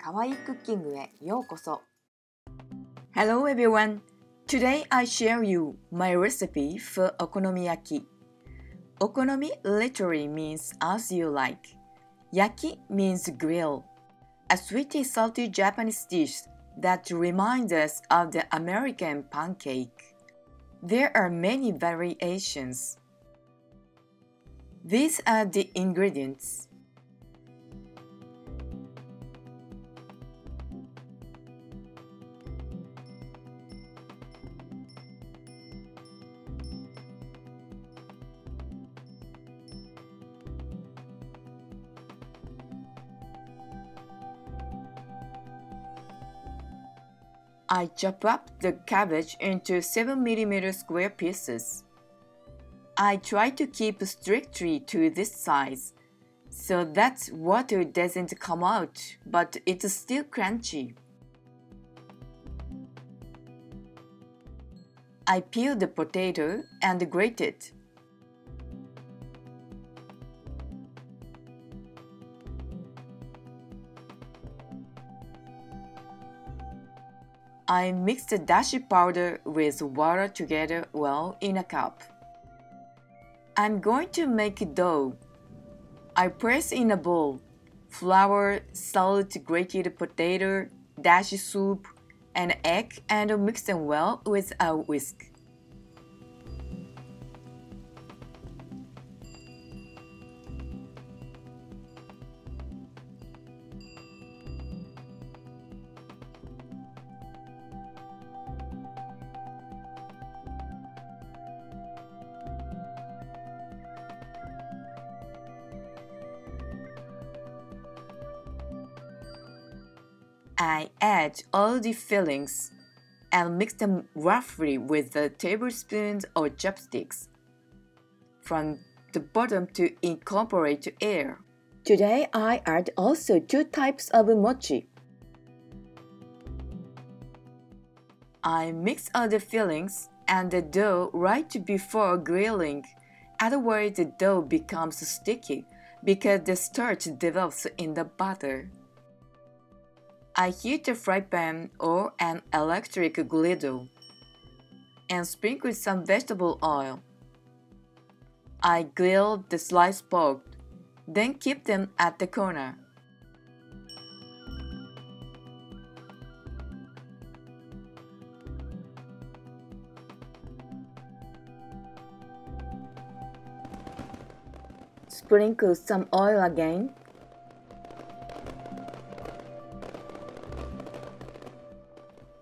かわいいクッキングへようこそ。 Hello everyone! Today I share you my recipe for Okonomiyaki. Okonomi literally means as you like. Yaki means grill. A sweety-salty Japanese dish that reminds us of the American pancake. There are many variations. These are the ingredients. I chop up the cabbage into 7mm square pieces. I try to keep strictly to this size, so that water doesn't come out, but it's still crunchy. I peel the potato and grate it. I mix the dashi powder with water together well in a cup. I'm going to make dough. I press in a bowl flour, salt, grated potato, dashi soup, and egg and mix them well with a whisk. I add all the fillings and mix them roughly with the tablespoons or chopsticks from the bottom to incorporate air. Today I add also 2 types of mochi. I mix all the fillings and the dough right before grilling, otherwise the dough becomes sticky because the starch develops in the butter. I heat a fry pan or an electric griddle and sprinkle some vegetable oil. I grill the sliced pork, then keep them at the corner. Sprinkle some oil again.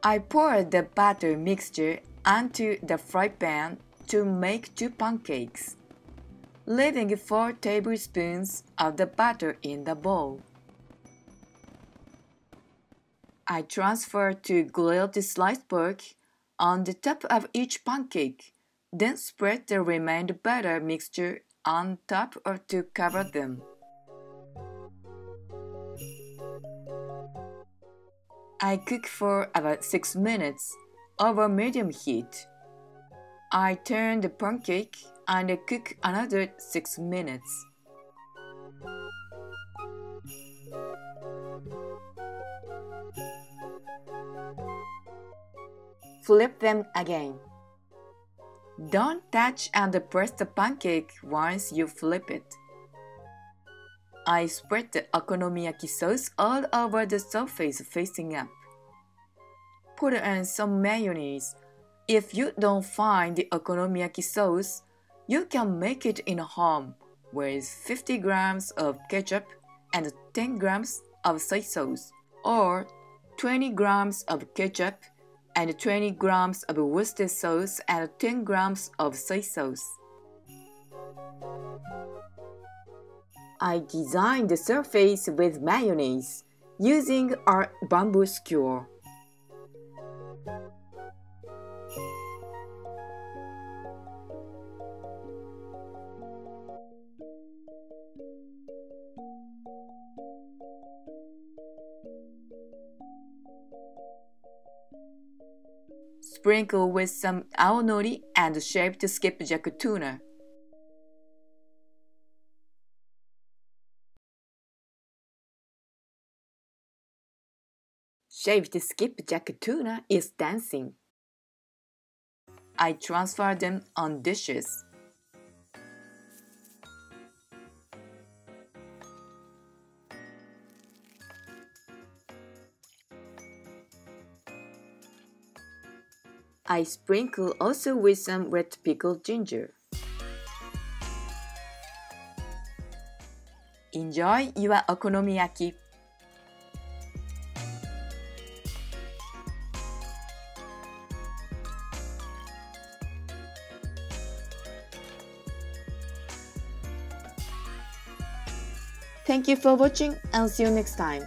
I pour the batter mixture onto the fry pan to make 2 pancakes, leaving 4 tablespoons of the batter in the bowl. I transfer to grilled sliced pork on the top of each pancake, then spread the remaining batter mixture on top or to cover them. I cook for about 6 minutes over medium heat. I turn the pancake and cook another 6 minutes. Flip them again. Don't touch and press the pancake once you flip it. I spread the okonomiyaki sauce all over the surface facing up. Put in some mayonnaise. If you don't find the okonomiyaki sauce, you can make it in home with 50 grams of ketchup and 10 grams of soy sauce, or 20 grams of ketchup and 20 grams of Worcester sauce and 10 grams of soy sauce. I designed the surface with mayonnaise using our bamboo skewer. Sprinkle with some Aonori and shaped skipjack tuna. Shaved skipjack tuna is dancing. I transfer them on dishes. I sprinkle also with some wet pickled ginger. Enjoy your okonomiyaki. Thank you for watching and see you next time.